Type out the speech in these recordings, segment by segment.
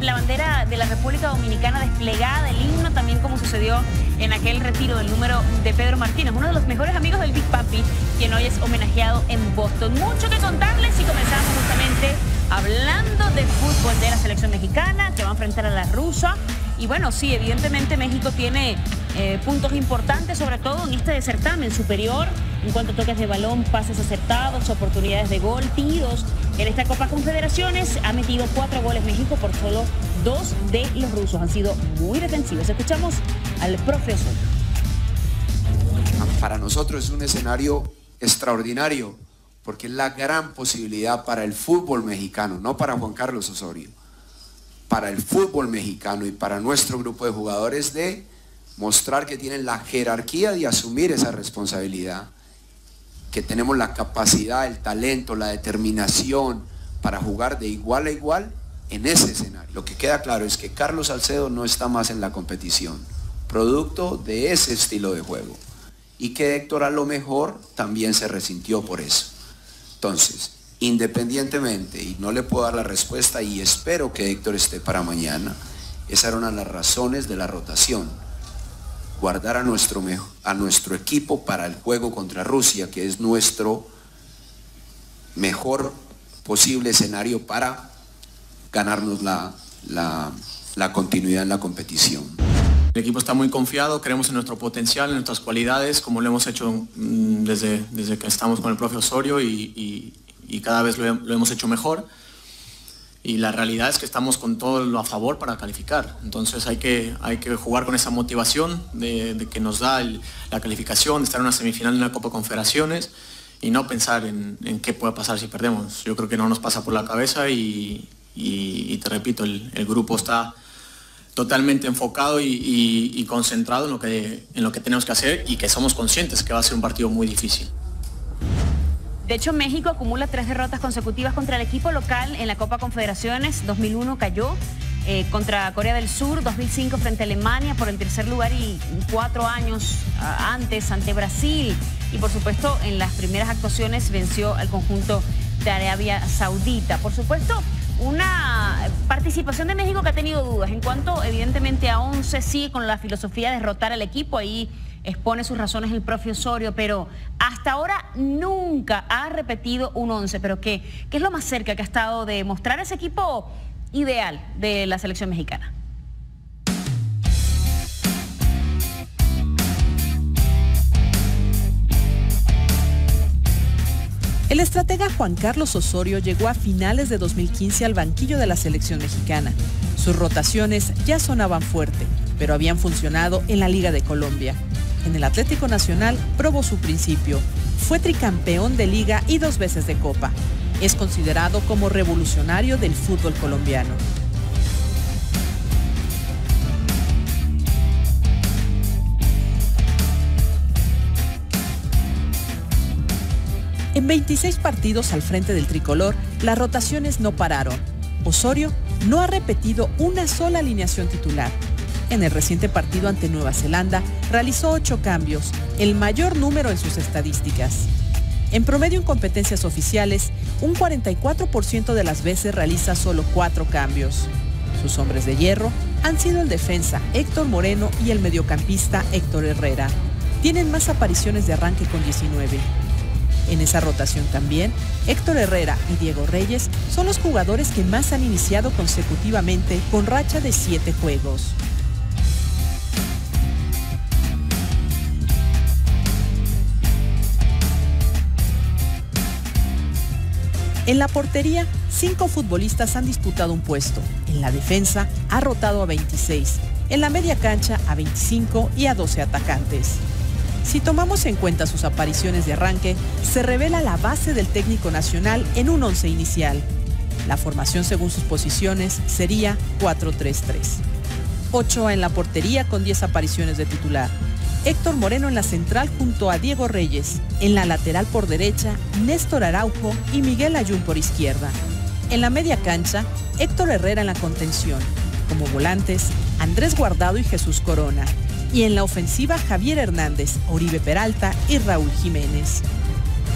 la bandera de la República Dominicana desplegada, el himno, también como sucedió en aquel retiro del número de Pedro Martínez, uno de los mejores amigos del Big Papi, quien hoy es homenajeado en Boston. Mucho que contarles y comenzamos justamente hablando del fútbol de la selección mexicana, que va a enfrentar a la rusa. Y bueno, sí, evidentemente México tiene puntos importantes, sobre todo en este certamen superior, en cuanto a toques de balón, pases acertados, oportunidades de gol, tiros. En esta Copa Confederaciones ha metido 4 goles México por solo 2 de los rusos. Han sido muy defensivos. Escuchamos al profesor. Para nosotros es un escenario extraordinario, porque es la gran posibilidad para el fútbol mexicano, no para Juan Carlos Osorio, para el fútbol mexicano y para nuestro grupo de jugadores, de mostrar que tienen la jerarquía de asumir esa responsabilidad, que tenemos la capacidad, el talento, la determinación para jugar de igual a igual en ese escenario. Lo que queda claro es que Carlos Salcedo no está más en la competición, producto de ese estilo de juego, y que Héctor a lo mejor también se resintió por eso. Entonces, independientemente, y no le puedo dar la respuesta y espero que Héctor esté para mañana, esa era una de las razones de la rotación, guardar a nuestro equipo para el juego contra Rusia, que es nuestro mejor posible escenario para ganarnos la continuidad en la competición. El equipo está muy confiado, creemos en nuestro potencial, en nuestras cualidades, como lo hemos hecho desde que estamos con el profe Osorio, y cada vez lo hemos hecho mejor. Y la realidad es que estamos con todo lo a favor para calificar. Entonces hay que jugar con esa motivación de que nos da la calificación, de estar en una semifinal en la Copa Confederaciones, y no pensar en qué puede pasar si perdemos. Yo creo que no nos pasa por la cabeza y te repito, el grupo está totalmente enfocado y concentrado en lo que tenemos que hacer, y que somos conscientes que va a ser un partido muy difícil. De hecho, México acumula 3 derrotas consecutivas contra el equipo local en la Copa Confederaciones. 2001 cayó contra Corea del Sur, 2005 frente a Alemania por el tercer lugar, y 4 años antes ante Brasil. Y por supuesto, en las primeras actuaciones venció al conjunto de Arabia Saudita. Por supuesto, una participación de México que ha tenido dudas en cuanto evidentemente a 11, sí, con la filosofía de derrotar al equipo. Ahí expone sus razones el profe Osorio, pero hasta ahora nunca ha repetido un 11. Pero ¿qué es lo más cerca que ha estado de mostrar ese equipo ideal de la selección mexicana? El estratega Juan Carlos Osorio llegó a finales de 2015 al banquillo de la selección mexicana. Sus rotaciones ya sonaban fuerte, pero habían funcionado en la Liga de Colombia. En el Atlético Nacional probó su principio. Fue tricampeón de Liga y 2 veces de Copa. Es considerado como revolucionario del fútbol colombiano. En 26 partidos al frente del tricolor, las rotaciones no pararon. Osorio no ha repetido una sola alineación titular. En el reciente partido ante Nueva Zelanda, realizó 8 cambios, el mayor número en sus estadísticas. En promedio en competencias oficiales, un 44% de las veces realiza solo 4 cambios. Sus hombres de hierro han sido el defensa Héctor Moreno y el mediocampista Héctor Herrera. Tienen más apariciones de arranque con 19. En esa rotación también, Héctor Herrera y Diego Reyes son los jugadores que más han iniciado consecutivamente con racha de 7 juegos. En la portería, 5 futbolistas han disputado un puesto. En la defensa, ha rotado a 26. En la media cancha, a 25 y a 12 atacantes. Si tomamos en cuenta sus apariciones de arranque, se revela la base del técnico nacional en un 11 inicial. La formación según sus posiciones sería 4-3-3. Ochoa en la portería con 10 apariciones de titular. Héctor Moreno en la central junto a Diego Reyes. En la lateral por derecha, Néstor Araujo y Miguel Ayun por izquierda. En la media cancha, Héctor Herrera en la contención. Como volantes, Andrés Guardado y Jesús Corona. Y en la ofensiva, Javier Hernández, Oribe Peralta y Raúl Jiménez.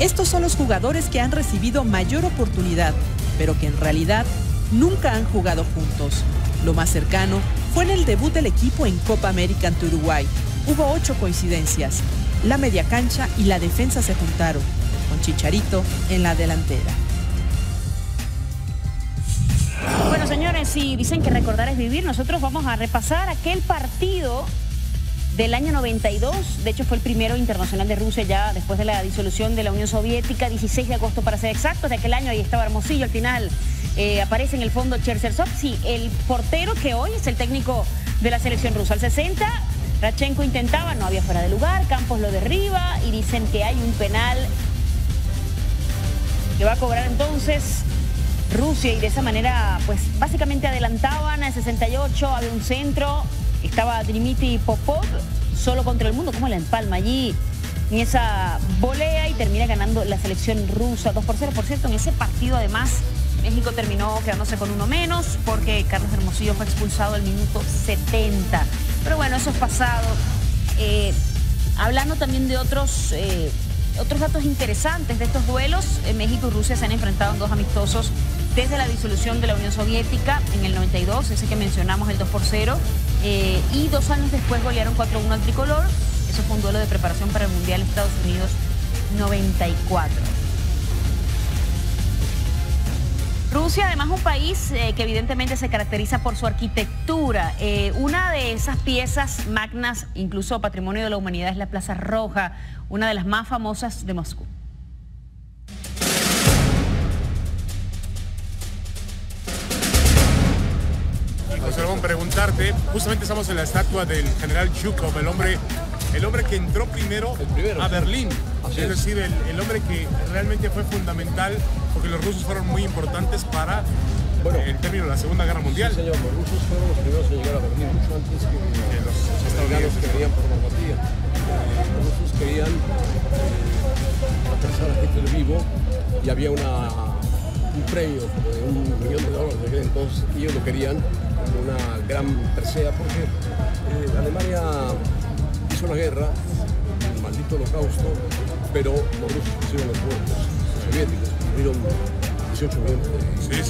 Estos son los jugadores que han recibido mayor oportunidad, pero que en realidad nunca han jugado juntos. Lo más cercano fue en el debut del equipo en Copa América ante Uruguay. Hubo 8 coincidencias. La media cancha y la defensa se juntaron, con Chicharito en la delantera. Bueno, señores, si dicen que recordar es vivir, nosotros vamos a repasar aquel partido del año 92. De hecho, fue el primero internacional de Rusia ya después de la disolución de la Unión Soviética, 16 de agosto para ser exactos de aquel año. Ahí estaba Hermosillo, al final aparece en el fondo Cherchesov, sí, el portero que hoy es el técnico de la selección rusa. Al 60, Radchenko intentaba, no había fuera de lugar, Campos lo derriba y dicen que hay un penal que va a cobrar entonces Rusia, y de esa manera pues básicamente adelantaban. Al 68 había un centro, estaba Dmitry Popov solo contra el mundo, como la empalma allí en esa volea y termina ganando la selección rusa 2-0. Por cierto, en ese partido además México terminó quedándose con uno menos porque Carlos Hermosillo fue expulsado al minuto 70. Pero bueno, eso es pasado. Hablando también de otros datos interesantes de estos duelos, México y Rusia se han enfrentado en 2 amistosos desde la disolución de la Unión Soviética en el 92, ese que mencionamos, el 2-0, y 2 años después golearon 4-1 al tricolor. Eso fue un duelo de preparación para el Mundial Estados Unidos 94. Rusia, además, un país que evidentemente se caracteriza por su arquitectura. Una de esas piezas magnas, incluso patrimonio de la humanidad, es la Plaza Roja, una de las más famosas de Moscú. José Ramón, preguntarte, justamente estamos en la estatua del general Zhukov, el hombre que entró primero a Berlín. Es decir, el hombre que realmente fue fundamental, porque los rusos fueron muy importantes para el término de la Segunda Guerra Mundial. Sí, señor, los rusos fueron los primeros en llegar a Berlín, mucho antes que los estadounidenses que venían por Normandía. Los rusos querían apresar a Hitler vivo y había un premio de $1 millón de aquel entonces, y ellos lo querían como una gran presea porque Alemania hizo la guerra, el maldito holocausto, pero los rusos pusieron los muertos, los soviéticos murieron 18 millones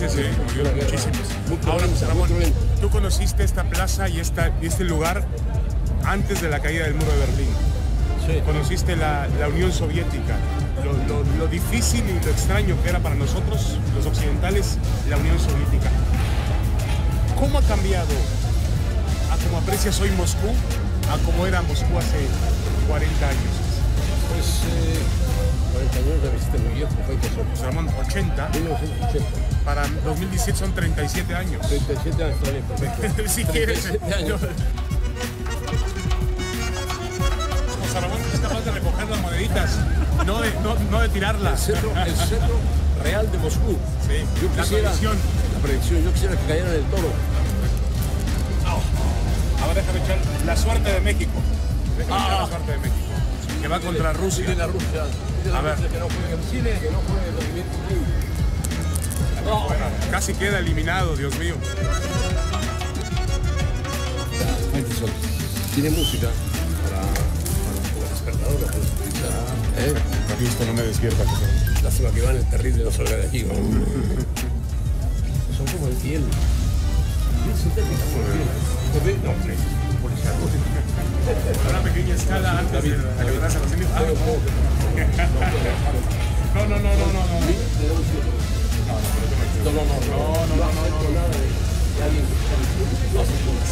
de... Sí, murieron muchísimos. Ahora, José Ramón, tú conociste esta plaza y este lugar antes de la caída del muro de Berlín. Sí. Conociste la Unión Soviética, lo difícil y lo extraño que era para nosotros, los occidentales, la Unión Soviética. ¿Cómo ha cambiado a cómo aprecias hoy Moscú, a cómo era Moscú hace 40 años? Pues 40 años ya me hiciste muy viejo, José Ramón, 80. 1980. Para 2017 son 37 años. 37 años, está bien, perfecto. Si quieres. Años. José Ramón es capaz de recoger las moneditas, no de tirarlas. El centro real de Moscú. Sí, Yo quisiera, la predicción. yo quisiera que cayeran en el Toro. Ahora déjame echar la suerte de México. Déjame echar la suerte de México. Que va contra Rusia. Chile, la Rusia. A ver. Que no juegue en Chile, que no juegue en Vladimir Putin. Bueno, casi queda eliminado, Dios mío. Tiene música para como despertador, la puedes utilizar. Esto no me despierta. Lástima que van el terrible no salga de aquí, ¿no? Son como de piel. Piel sintética, como de piel. No, sí. Una pequeña escala antes de la que vas a la semana.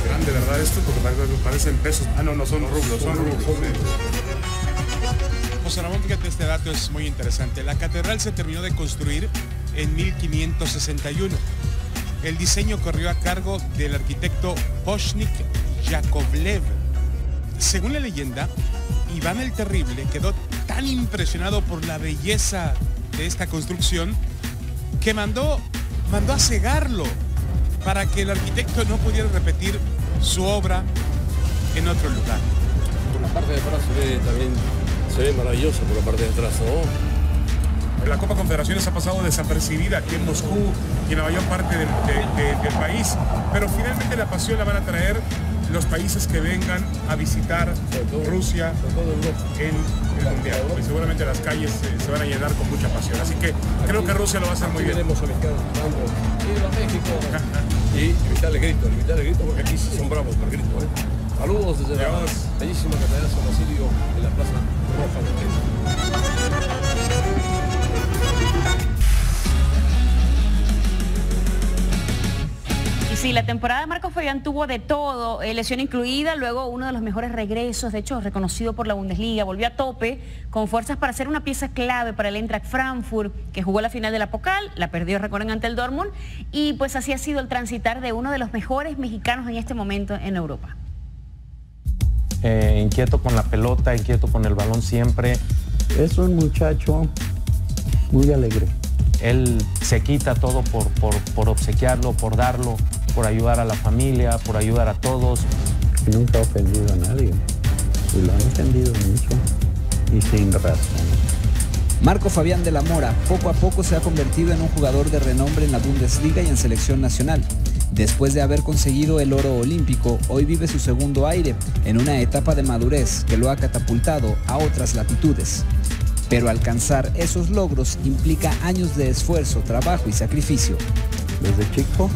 ¿Serán de verdad esto? Porque parecen pesos. Ah, no, son rublos, son rublos. José Ramón, fíjate, este dato es muy interesante. La catedral se terminó de construir en 1561. El diseño corrió a cargo del arquitecto Boshnik Yakovlev. Según la leyenda, Iván el Terrible quedó tan impresionado por la belleza de esta construcción que mandó a cegarlo para que el arquitecto no pudiera repetir su obra en otro lugar. Por la parte de atrás se ve maravilloso por la parte de atrás, ¿no? La Copa Confederaciones ha pasado desapercibida aquí en Moscú y en la mayor parte del país, pero finalmente la pasión la van a traer los países que vengan a visitar Rusia en el Mundial. Pues seguramente las calles se van a llenar con mucha pasión. Así que creo que Rusia lo va a hacer muy bien. Veremos a mexicanos jugando y a México. Y evitar el grito, porque aquí sí son bravos por el grito. Saludos desde la bellísima Catedral San Basilio en la Plaza Roja de México. Sí, la temporada de Marco Fabián tuvo de todo, lesión incluida, luego uno de los mejores regresos, de hecho reconocido por la Bundesliga, volvió a tope con fuerzas para ser una pieza clave para el Eintracht Frankfurt, que jugó la final de la Pokal, la perdió, recuerden, ante el Dortmund, y pues así ha sido el transitar de uno de los mejores mexicanos en este momento en Europa. Inquieto con la pelota, inquieto con el balón siempre. Es un muchacho muy alegre. Él se quita todo por obsequiarlo, por darlo, por ayudar a la familia, por ayudar a todos. Nunca ha ofendido a nadie y lo han ofendido mucho y sin razón. Marco Fabián de la Mora poco a poco se ha convertido en un jugador de renombre en la Bundesliga y en selección nacional. Después de haber conseguido el oro olímpico, hoy vive su segundo aire en una etapa de madurez que lo ha catapultado a otras latitudes. Pero alcanzar esos logros implica años de esfuerzo, trabajo y sacrificio. Desde chico,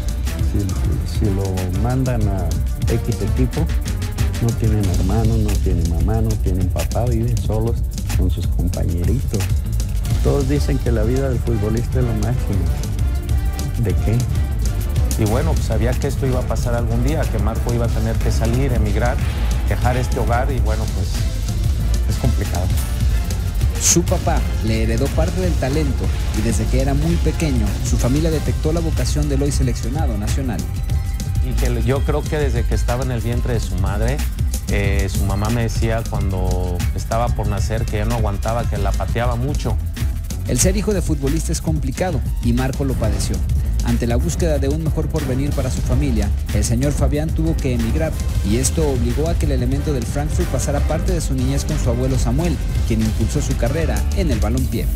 si lo mandan a X equipo, no tienen hermanos, no tienen mamá, no tienen papá, viven solos con sus compañeritos. Todos dicen que la vida del futbolista es lo máximo. ¿De qué? Y bueno, pues sabía que esto iba a pasar algún día, que Marco iba a tener que salir, emigrar, dejar este hogar y bueno, pues es complicado. Su papá le heredó parte del talento y desde que era muy pequeño, su familia detectó la vocación del hoy seleccionado nacional. Y que yo creo que desde que estaba en el vientre de su madre, su mamá me decía cuando estaba por nacer que ya no aguantaba, que la pateaba mucho. El ser hijo de futbolista es complicado y Marco lo padeció. Ante la búsqueda de un mejor porvenir para su familia, el señor Fabián tuvo que emigrar y esto obligó a que el elemento del Frankfurt pasara parte de su niñez con su abuelo Samuel, quien impulsó su carrera en el balompié.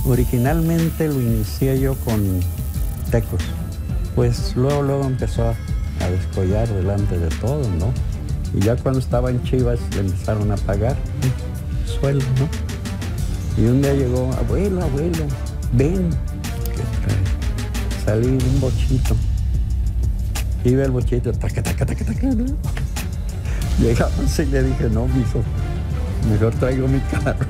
Originalmente lo inicié yo con Tecos, pues luego empezó a descollar delante de todo, ¿no? Y ya cuando estaba en Chivas le empezaron a pagar sueldo, ¿no? Y un día llegó, abuelo, ven, que trae. Salí de un bochito. Iba el bochito, taca, ¿no? Llegamos y le dije, no, mijo, mejor traigo mi carro.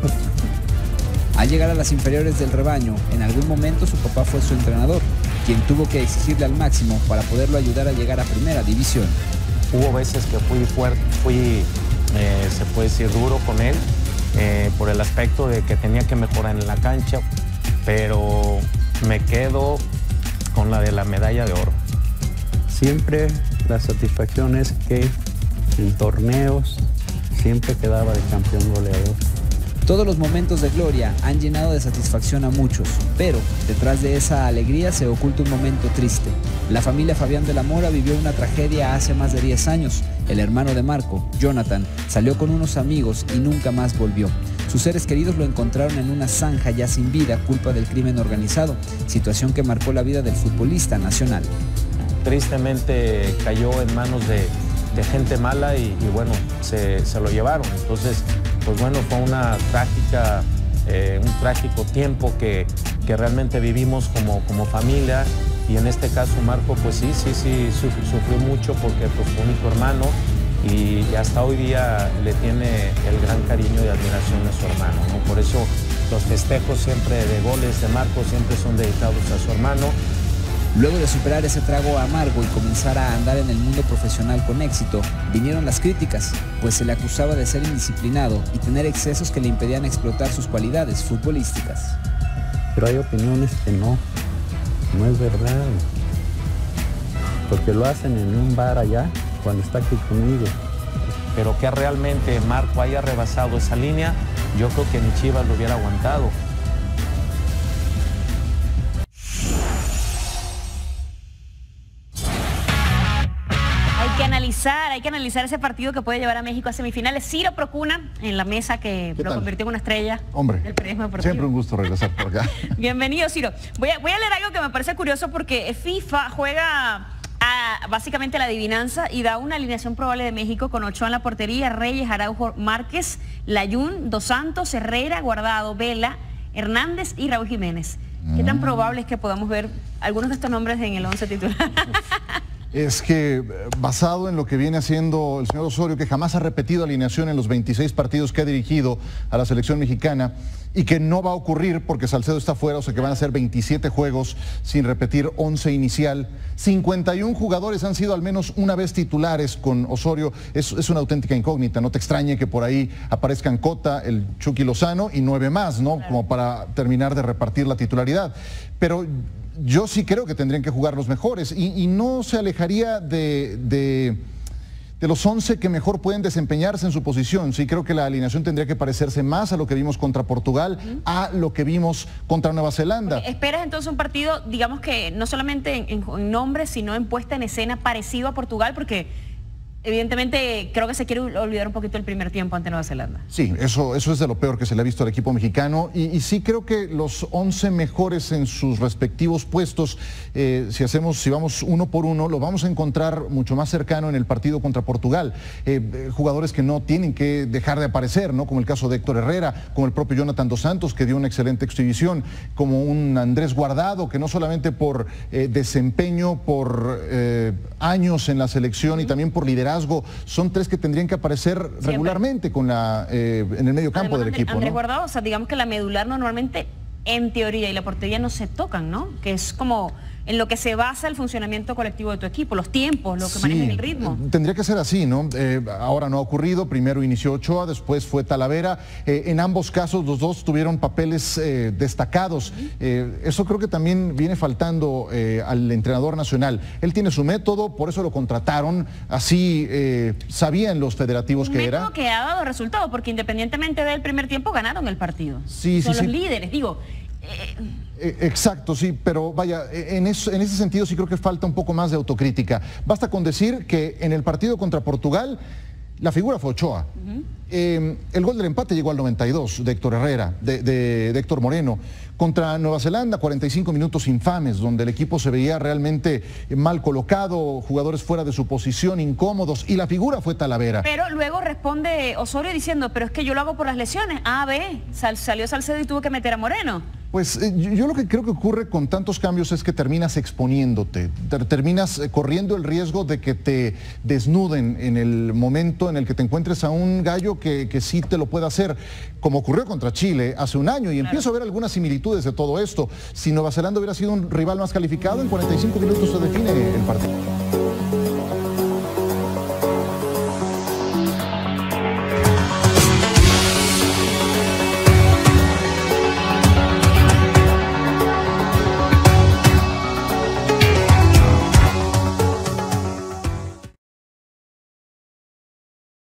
Al llegar a las inferiores del rebaño, en algún momento su papá fue su entrenador, quien tuvo que exigirle al máximo para poderlo ayudar a llegar a primera división. Hubo veces que fui fuerte, se puede decir, duro con él, por el aspecto de que tenía que mejorar en la cancha, pero me quedo con la de la medalla de oro. Siempre la satisfacción es que en torneos siempre quedaba de campeón goleador. Todos los momentos de gloria han llenado de satisfacción a muchos, pero detrás de esa alegría se oculta un momento triste. La familia Fabián de la Mora vivió una tragedia hace más de 10 años. El hermano de Marco, Jonathan, salió con unos amigos y nunca más volvió. Sus seres queridos lo encontraron en una zanja ya sin vida, culpa del crimen organizado, situación que marcó la vida del futbolista nacional. Tristemente cayó en manos de gente mala y bueno, se lo llevaron. Entonces, pues bueno, fue una trágica, un trágico tiempo que realmente vivimos como familia. Y en este caso Marco, pues sí, sufrió mucho porque pues, fue único hermano y hasta hoy día le tiene el gran cariño y admiración a su hermano, ¿no? Por eso los festejos siempre de goles de Marco siempre son dedicados a su hermano. Luego de superar ese trago amargo y comenzar a andar en el mundo profesional con éxito, vinieron las críticas, pues se le acusaba de ser indisciplinado y tener excesos que le impedían explotar sus cualidades futbolísticas. Pero hay opiniones que no es verdad, porque lo hacen en un bar allá cuando está aquí conmigo. Pero que realmente Marco haya rebasado esa línea, yo creo que ni Chivas lo hubiera aguantado. Hay que analizar ese partido que puede llevar a México a semifinales. Ciro Procuna en la mesa que lo convirtió en una estrella del periodismo deportivo. Siempre un gusto regresar por acá. Bienvenido, Ciro. Voy a leer algo que me parece curioso porque FIFA juega básicamente la adivinanza y da una alineación probable de México con Ochoa en la portería, Reyes, Araujo, Márquez, Layún, Dos Santos, Herrera, Guardado, Vela, Hernández y Raúl Jiménez. ¿Qué tan probable es que podamos ver algunos de estos nombres en el 11 titular? Es que basado en lo que viene haciendo el señor Osorio, que jamás ha repetido alineación en los 26 partidos que ha dirigido a la selección mexicana y que no va a ocurrir porque Salcedo está fuera, o sea que van a ser 27 juegos sin repetir 11 inicial. 51 jugadores han sido al menos una vez titulares con Osorio. Es una auténtica incógnita. No te extrañe que por ahí aparezcan Cota, el Chucky Lozano y 9 más, ¿no? Como para terminar de repartir la titularidad. Pero yo sí creo que tendrían que jugar los mejores y no se alejaría de los 11 que mejor pueden desempeñarse en su posición. Sí creo que la alineación tendría que parecerse más a lo que vimos contra Portugal, a lo que vimos contra Nueva Zelanda. ¿Esperas entonces un partido, digamos que no solamente en nombre, sino en puesta en escena parecido a Portugal? Porque evidentemente creo que se quiere olvidar un poquito el primer tiempo ante Nueva Zelanda. Sí, eso es de lo peor que se le ha visto al equipo mexicano y sí creo que los 11 mejores en sus respectivos puestos, si vamos uno por uno, lo vamos a encontrar mucho más cercano en el partido contra Portugal. Jugadores que no tienen que dejar de aparecer, ¿no? Como el caso de Héctor Herrera, como el propio Jonathan Dos Santos, que dio una excelente exhibición, como un Andrés Guardado, que no solamente por desempeño, por años en la selección y también por liderazgo, son tres que tendrían que aparecer regularmente con en el medio campo del equipo. Andrés ¿no? Guardado, o sea, digamos que la medular normalmente, en teoría, y la portería no se tocan, ¿no? Que es como en lo que se basa el funcionamiento colectivo de tu equipo, los tiempos, lo que manejan el ritmo. Tendría que ser así, ¿no? Ahora no ha ocurrido, primero inició Ochoa, después fue Talavera. En ambos casos los dos tuvieron papeles destacados. Eso creo que también viene faltando al entrenador nacional. Él tiene su método, por eso lo contrataron, así sabían los federativos que era. Un método que ha dado resultado, porque independientemente del primer tiempo ganaron el partido. Sí, Son los líderes, digo. Exacto, sí, pero vaya, en ese sentido sí creo que falta un poco más de autocrítica. Basta con decir que en el partido contra Portugal la figura fue Ochoa. El gol del empate llegó al 92 de Héctor Herrera, de Héctor Moreno. Contra Nueva Zelanda, 45 minutos infames, donde el equipo se veía realmente mal colocado, jugadores fuera de su posición, incómodos, y la figura fue Talavera. Pero luego responde Osorio diciendo, pero es que yo lo hago por las lesiones. Salió Salcedo y tuvo que meter a Moreno. Pues yo lo que creo que ocurre con tantos cambios es que terminas exponiéndote, terminas corriendo el riesgo de que te desnuden en el momento en el que te encuentres a un gallo que sí te lo pueda hacer, como ocurrió contra Chile hace un año, y empiezo a ver algunas similitudes de todo esto. Si Nueva Zelanda hubiera sido un rival más calificado, en 45 minutos se define el partido.